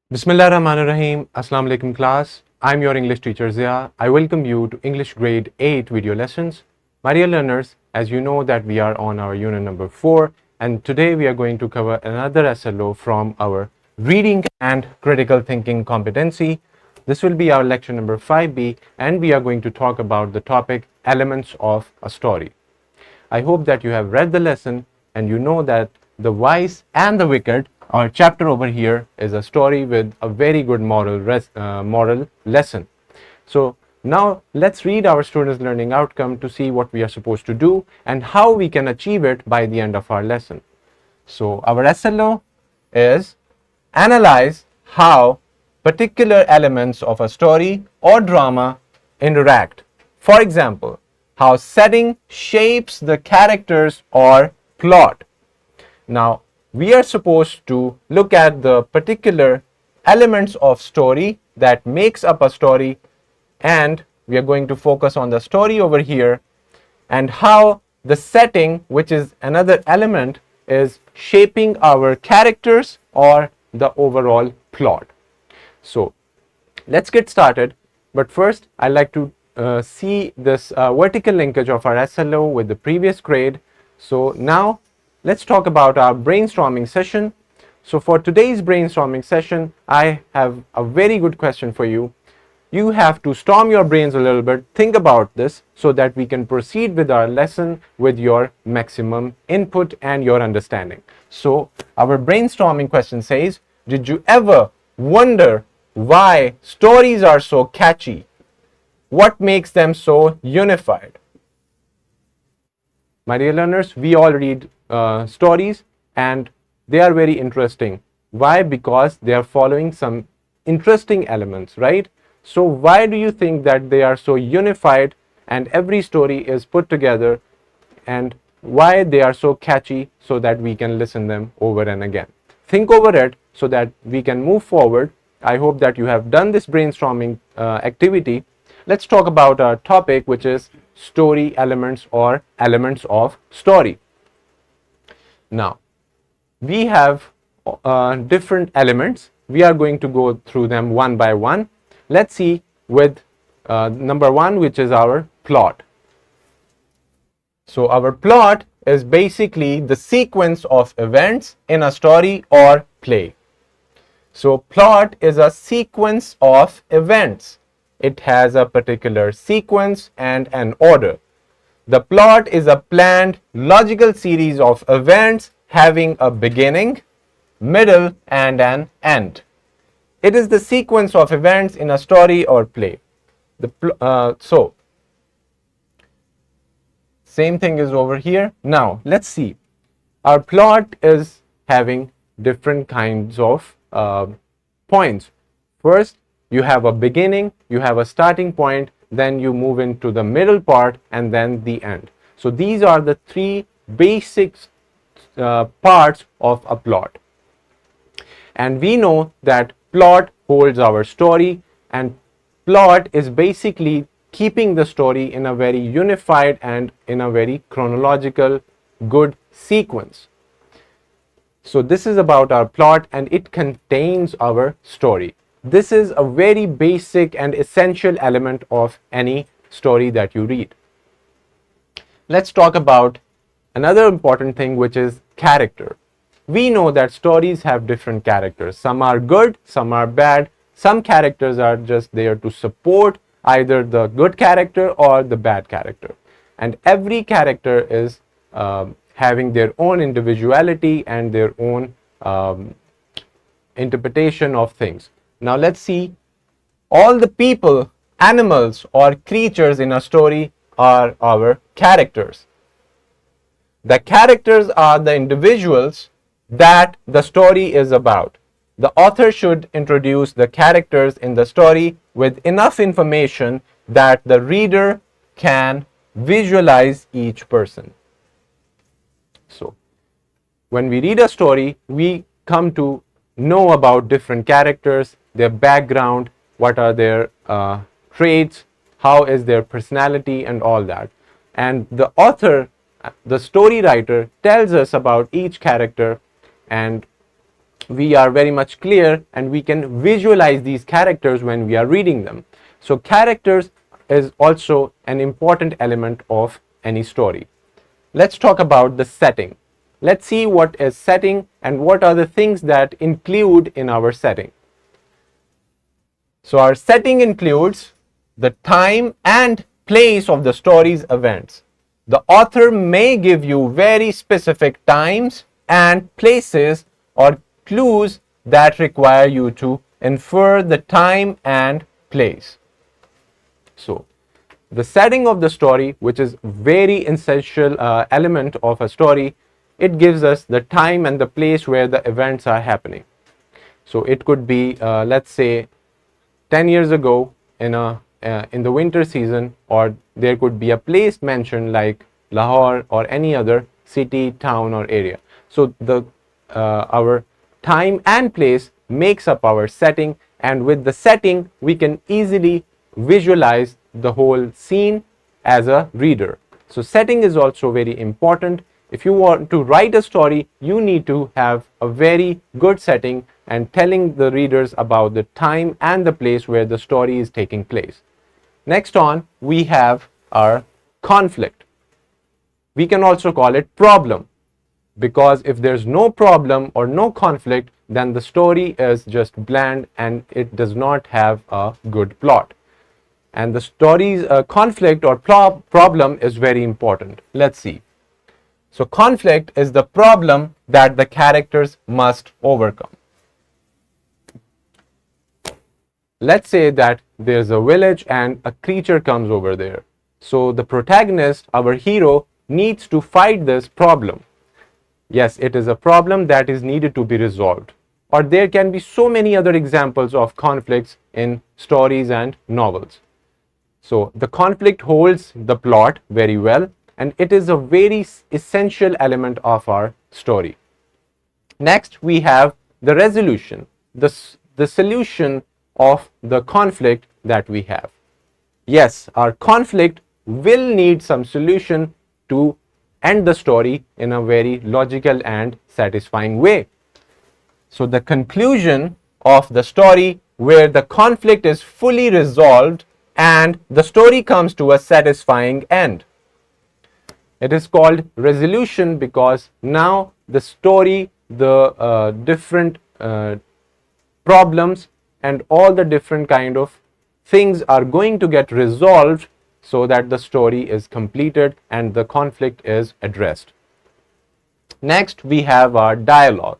Bismillah Rahman Rahim. Assalamu alaikum class. I'm your English teacher Zia. I welcome you to English grade 8 video lessons. My dear learners, as you know that we are on our unit number 4 and today we are going to cover another SLO from our reading and critical thinking competency. This will be our lecture number 5B and we are going to talk about the topic elements of a story. I hope that you have read the lesson and you know that the wise and the wicked, our chapter over here, is a story with a very good moral lesson. So now let's read our students' learning outcome to see what we are supposed to do and how we can achieve it by the end of our lesson. So our SLO is analyze how particular elements of a story or drama interact. For example, how setting shapes the characters or plot. Now, we are supposed to look at the particular elements of story that makes up a story, and we are going to focus on the story over here and how the setting, which is another element, is shaping our characters or the overall plot. So let's get started, but first I'd like to see this vertical linkage of our SLO with the previous grade. So now let's talk about our brainstorming session. So for today's brainstorming session, I have a very good question for you. You have to storm your brains a little bit, think about this so that we can proceed with our lesson with your maximum input and your understanding. So our brainstorming question says, did you ever wonder why stories are so catchy? What makes them so unified? My dear learners, we all read stories and they are very interesting. Why? Because they are following some interesting elements, right? So why do you think that they are so unified and every story is put together, and why they are so catchy so that we can listen them over and again? Think over it so that we can move forward. I hope that you have done this brainstorming activity. Let's talk about our topic, which is story elements or elements of story. Now, we have different elements. We are going to go through them one by one. Let's see with number one, which is our plot. So our plot is basically the sequence of events in a story or play. So plot is a sequence of events. It has a particular sequence and an order. The plot is a planned logical series of events having a beginning, middle, and an end. It is the sequence of events in a story or play. So, same thing is over here. Now, let's see. Our plot is having different kinds of points. First, you have a beginning, you have a starting point, then you move into the middle part, and then the end. So these are the three basic parts of a plot. And we know that plot holds our story, and plot is basically keeping the story in a very unified and in a very chronological good sequence. So this is about our plot and it contains our story. This is a very basic and essential element of any story that you read. Let's talk about another important thing, which is character. We know that stories have different characters. Some are good, some are bad. Some characters are just there to support either the good character or the bad character. And every character is having their own individuality and their own interpretation of things. Now let's see. All the people, animals, or creatures in a story are our characters. The characters are the individuals that the story is about. The author should introduce the characters in the story with enough information that the reader can visualize each person. So, when we read a story, we come to know about different characters, their background, what are their traits, how is their personality, and all that. And the author, the story writer, tells us about each character and we are very much clear and we can visualize these characters when we are reading them. So characters is also an important element of any story. Let's talk about the setting. Let's see what is setting and what are the things that include in our setting. So our setting includes the time and place of the story's events. The author may give you very specific times and places or clues that require you to infer the time and place. So the setting of the story, which is very essential element of a story, it gives us the time and the place where the events are happening. So it could be, let's say, 10 years ago in the winter season, or there could be a place mentioned like Lahore or any other city, town or area. So the our time and place makes up our setting, and with the setting we can easily visualize the whole scene as a reader. So setting is also very important. If you want to write a story, you need to have a very good setting and telling the readers about the time and the place where the story is taking place. Next on, we have our conflict. We can also call it problem, because if there's no problem or no conflict, then the story is just bland and it does not have a good plot. And the story's conflict or problem is very important. Let's see. So conflict is the problem that the characters must overcome. Let's say that there's a village and a creature comes over there. So the protagonist, our hero, needs to fight this problem. Yes, it is a problem that is needed to be resolved. Or there can be so many other examples of conflicts in stories and novels. So the conflict holds the plot very well, and it is a very essential element of our story. Next, we have the resolution, the solution of the conflict that we have. Yes, our conflict will need some solution to end the story in a very logical and satisfying way. So the conclusion of the story where the conflict is fully resolved and the story comes to a satisfying end. It is called resolution because now the story, the different problems and all the different kind of things are going to get resolved so that the story is completed and the conflict is addressed. Next, we have our dialogue.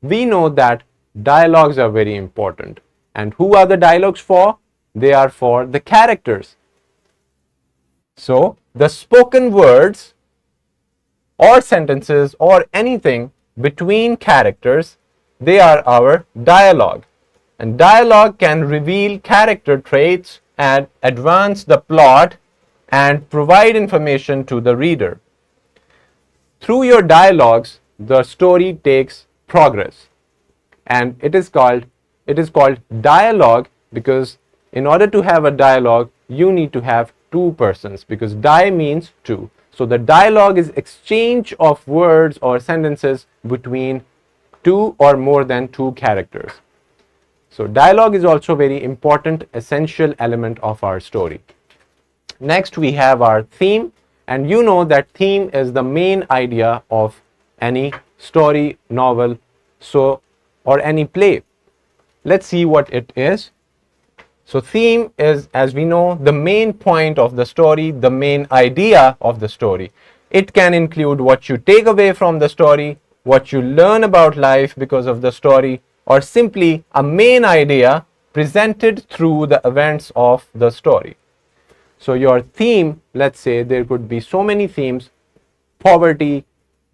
We know that dialogues are very important. And who are the dialogues for? They are for the characters. So, the spoken words or sentences or anything between characters, they are our dialogue. And dialogue can reveal character traits and advance the plot and provide information to the reader. Through your dialogues, the story takes progress. And it is called dialogue because in order to have a dialogue, you need to have two persons, because die means two. So the dialogue is exchange of words or sentences between two or more than two characters. So dialogue is also very important, essential element of our story. Next, we have our theme, and you know that theme is the main idea of any story, novel, or any play. Let's see what it is. So theme is, as we know, the main point of the story, the main idea of the story. It can include what you take away from the story, what you learn about life because of the story, or simply a main idea presented through the events of the story. So your theme, let's say there could be so many themes: poverty,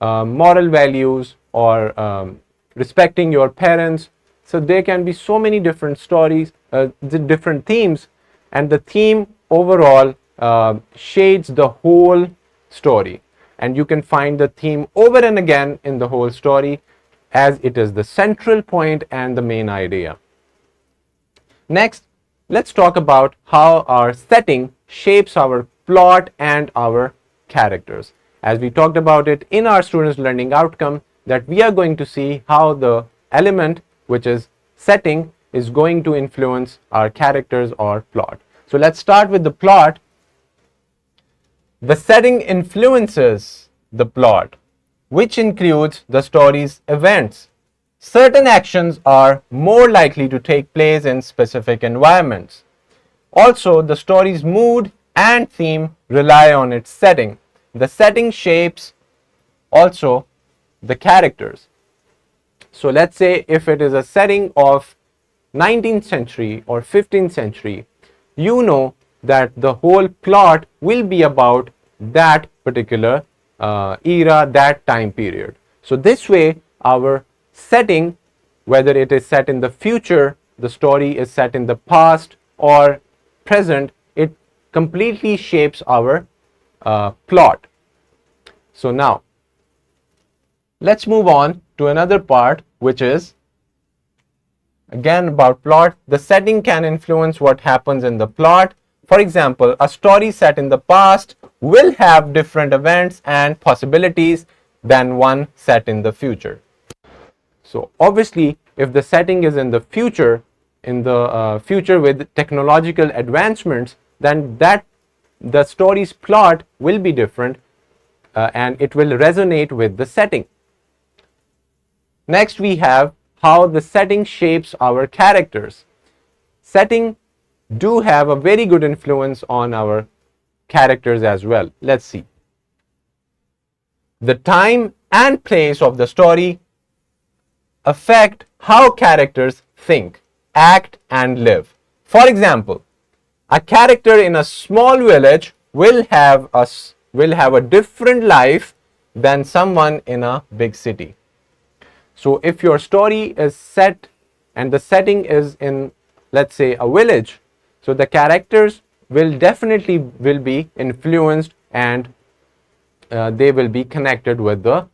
moral values, or respecting your parents. So there can be so many different stories, the different themes, and the theme overall shades the whole story. And you can find the theme over and again in the whole story, as it is the central point and the main idea. Next, let's talk about how our setting shapes our plot and our characters. As we talked about it in our students' learning outcome, that we are going to see how the element, which is setting, is going to influence our characters or plot. So let's start with the plot. The setting influences the plot, which includes the story's events. Certain actions are more likely to take place in specific environments. Also, the story's mood and theme rely on its setting. The setting shapes also the characters. So let's say if it is a setting of 19th century or 15th century, you know that the whole plot will be about that particular era, that time period. So this way, our setting, whether it is set in the future, the story is set in the past or present, it completely shapes our plot. So now, let's move on to another part, which is again about plot. The setting can influence what happens in the plot. For example, a story set in the past will have different events and possibilities than one set in the future. So obviously, if the setting is in the future with technological advancements, then the story's plot will be different and it will resonate with the setting. Next, we have how the setting shapes our characters. Setting do have a very good influence on our characters as well. Let's see. The time and place of the story affect how characters think, act, and live. For example, a character in a small village will have a different life than someone in a big city. So if your story is set and the setting is in, let's say, a village, so the characters will definitely be influenced and they will be connected with the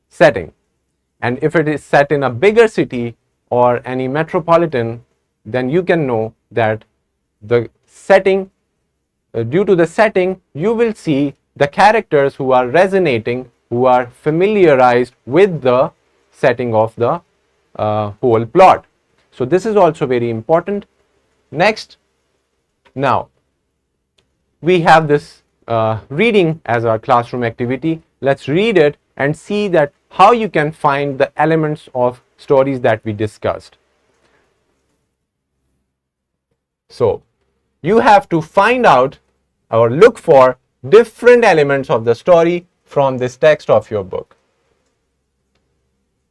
setting. And if it is set in a bigger city or any metropolitan, then you can know that the setting, due to the setting, you will see the characters who are resonating, who are familiarized with the setting of the whole plot. So this is also very important. Next, now we have this reading as our classroom activity. Let's read it and see that how you can find the elements of stories that we discussed. So you have to find out or look for different elements of the story from this text of your book.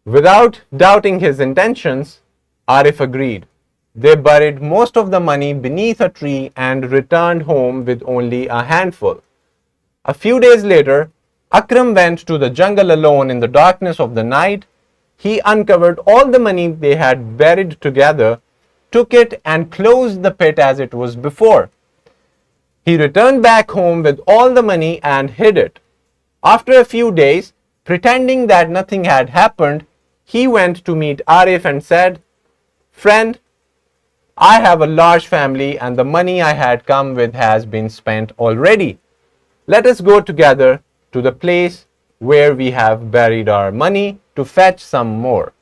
Without doubting his intentions, Arif agreed. They buried most of the money beneath a tree and returned home with only a handful. A few days later, Akram went to the jungle alone in the darkness of the night. He uncovered all the money they had buried together, took it and closed the pit as it was before. He returned back home with all the money and hid it. After a few days, pretending that nothing had happened, he went to meet Arif and said, "Friend, I have a large family and the money I had come with has been spent already. Let us go together to the place where we have buried our money to fetch some more."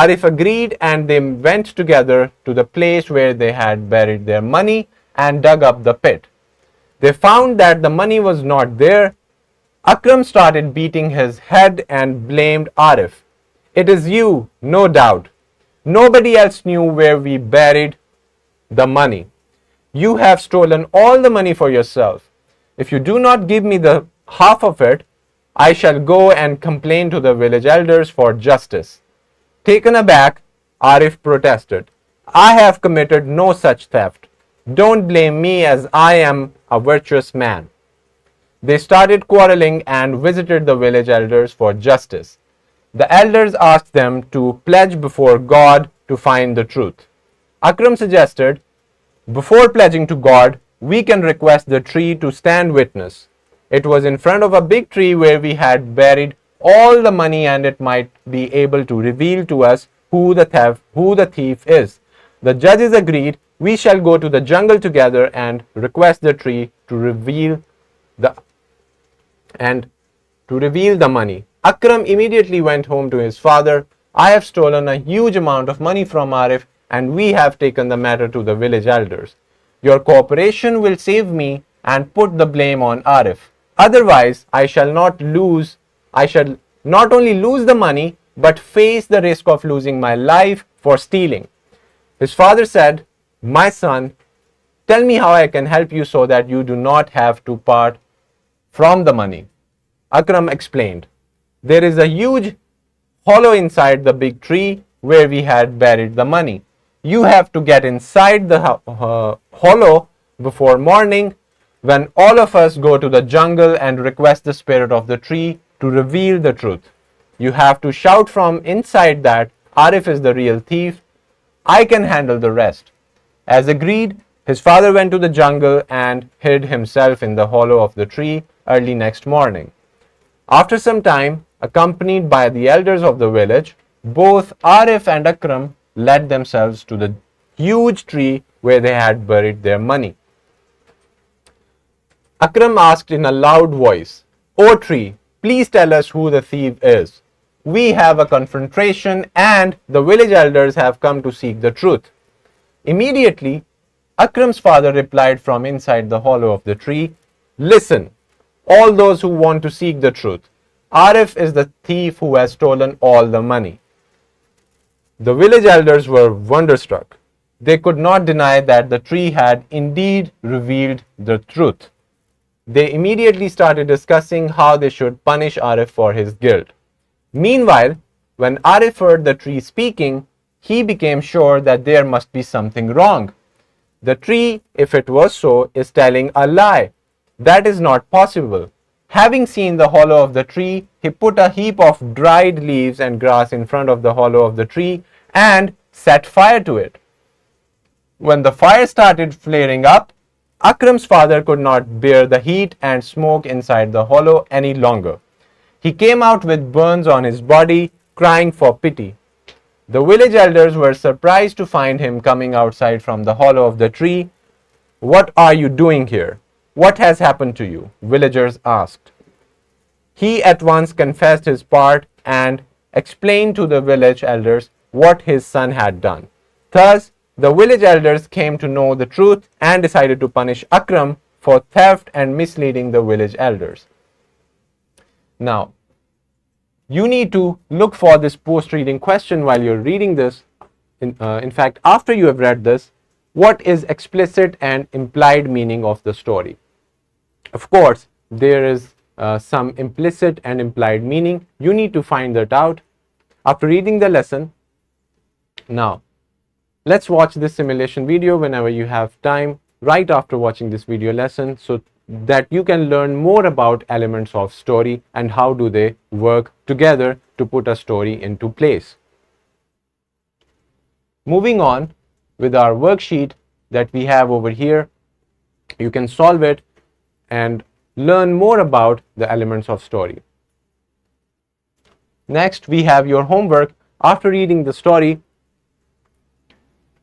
Arif agreed and they went together to the place where they had buried their money and dug up the pit. They found that the money was not there. Akram started beating his head and blamed Arif. "It is you, no doubt. Nobody else knew where we buried the money. You have stolen all the money for yourself. If you do not give me the half of it, I shall go and complain to the village elders for justice." Taken aback, Arif protested, "I have committed no such theft. Don't blame me as I am a virtuous man." They started quarreling and visited the village elders for justice. The elders asked them to pledge before God to find the truth. Akram suggested, "Before pledging to God, we can request the tree to stand witness. It was in front of a big tree where we had buried all the money and it might be able to reveal to us who the thief is." The judges agreed, "We shall go to the jungle together and request the tree to reveal the money." Akram immediately went home to his father. I have stolen a huge amount of money from Arif and we have taken the matter to the village elders. Your cooperation will save me and put the blame on Arif. Otherwise, I shall not only lose the money but face the risk of losing my life for stealing. His father said, "My son, tell me how I can help you so that you do not have to part from the money." Akram explained, "There is a huge hollow inside the big tree where we had buried the money. You have to get inside the hollow before morning, when all of us go to the jungle and request the spirit of the tree to reveal the truth. You have to shout from inside that Arif is the real thief. I can handle the rest." As agreed, his father went to the jungle and hid himself in the hollow of the tree early next morning. After some time, accompanied by the elders of the village, both Arif and Akram led themselves to the huge tree where they had buried their money. Akram asked in a loud voice, "O tree, please tell us who the thief is. We have a confrontation and the village elders have come to seek the truth." Immediately, Akram's father replied from inside the hollow of the tree, "Listen, all those who want to seek the truth. Arif is the thief who has stolen all the money." The village elders were wonderstruck. They could not deny that the tree had indeed revealed the truth. They immediately started discussing how they should punish Arif for his guilt. Meanwhile, when Arif heard the tree speaking, he became sure that there must be something wrong. The tree, if it was so, is telling a lie. That is not possible. Having seen the hollow of the tree, he put a heap of dried leaves and grass in front of the hollow of the tree and set fire to it. When the fire started flaring up, Akram's father could not bear the heat and smoke inside the hollow any longer. He came out with burns on his body, crying for pity. The village elders were surprised to find him coming outside from the hollow of the tree. "What are you doing here? What has happened to you?" villagers asked. He at once confessed his part and explained to the village elders what his son had done. Thus, the village elders came to know the truth and decided to punish Akram for theft and misleading the village elders. Now, you need to look for this post-reading question while you're reading this. In fact, after you have read this, what is explicit and implied meaning of the story? Of course, there is some implicit and implied meaning. You need to find that out after reading the lesson. Now, let's watch this simulation video whenever you have time, right after watching this video lesson, so that you can learn more about elements of story and how do they work together to put a story into place. Moving on with our worksheet that we have over here, you can solve it and learn more about the elements of story. Next, we have your homework. After reading the story,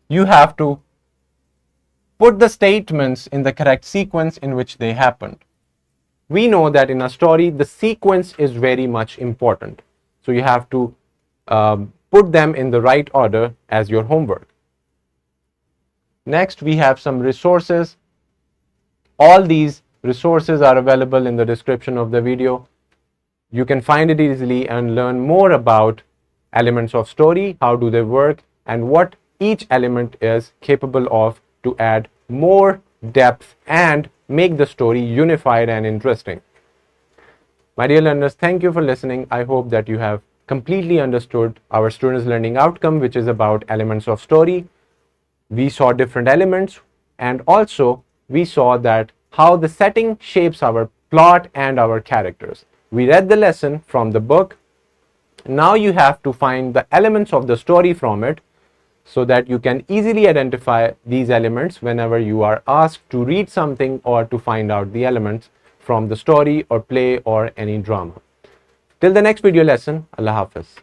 you have to put the statements in the correct sequence in which they happened. We know that in a story, the sequence is very much important. So you have to put them in the right order as your homework. Next, we have some resources. All these resources are available in the description of the video. You can find it easily and learn more about elements of story, how do they work, and what each element is capable of to add more depth and make the story unified and interesting. My dear learners, thank you for listening. I hope that you have completely understood our students' learning outcome, which is about elements of story. We saw different elements, and also we saw that how the setting shapes our plot and our characters. We read the lesson from the book. Now you have to find the elements of the story from it, so that you can easily identify these elements whenever you are asked to read something or to find out the elements from the story or play or any drama. Till the next video lesson, Allah Hafiz.